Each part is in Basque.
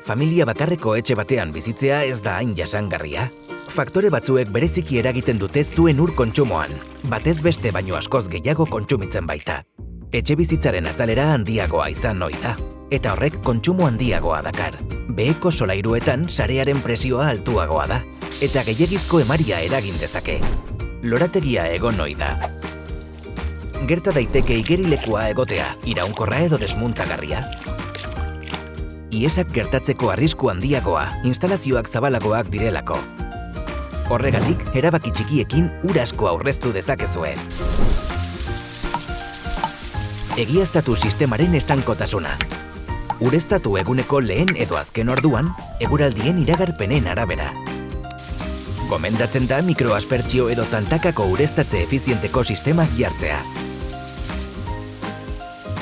Familia bakarreko etxe batean bizitzea ez da hain jasangarria. Faktore batzuek bereziki eragiten dute zuen ur kontsumoan, batez beste baino askoz gehiago kontsumitzen baita. Etxe bizitzaren azalera handiagoa izan ohi da, eta horrek kontsumo handiagoa dakar. Beheko solairuetan sarearen presioa altuagoa da, eta gehiegizko emaria eragin dezake. Lorategia egon ohi da. Gerta daiteke igerilekua egotea, iraunkorra edo desmuntagarria. Iesak gertatzeko arrisku handiagoa, instalazioak zabalagoak direlako. Horregatik, erabaki txikiekin ur asko aurreztu dezakezue. Egiaztatu sistemaren estankotasuna. Ureztatu eguneko lehen edo azken orduan, eguraldien iragarpenen arabera. Gomendatzen da mikroaspertsio edo tantakako ureztatze efizienteko sistemak jartzea.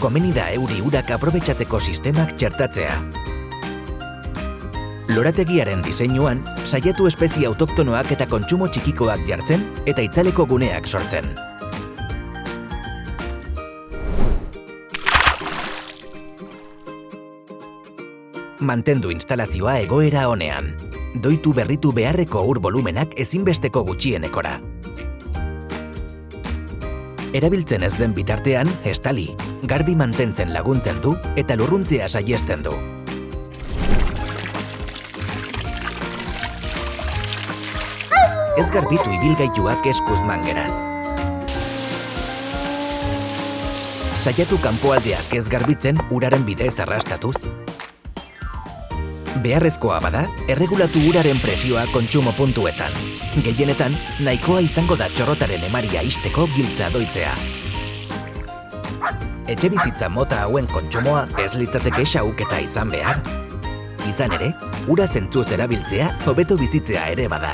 Komeni da euri urak aprobetxatzeko sistemak txertatzea. Lorategiaren diseinuan, saiatu espezie autoktonoak eta kontsumo txikikoak jartzen eta itzaleko guneak sortzen. Mantendu instalazioa egoera onean. Doitu berritu beharreko ur volumenak ezinbesteko gutxienekora. Erabiltzen ez den bitartean, estali, garbi mantentzen laguntzen du eta lurruntzea saihesten du. Ez garbitu ibilgailuak eskuz mangeraz. Saiatu kanpoaldeak ez garbitzen uraren bidez arrastatuz. Beharrezkoa bada, erregulatu uraren presioa kontsumo puntuetan. Gehienetan, nahikoa izango da txorrotaren emaria ixteko giltza doitzea. Etxebizitza mota hauen kontsumoa ez litzateke xahuketa izan behar. Izan ere, ura zentzuz erabiltzea hobeto bizitzea ere bada.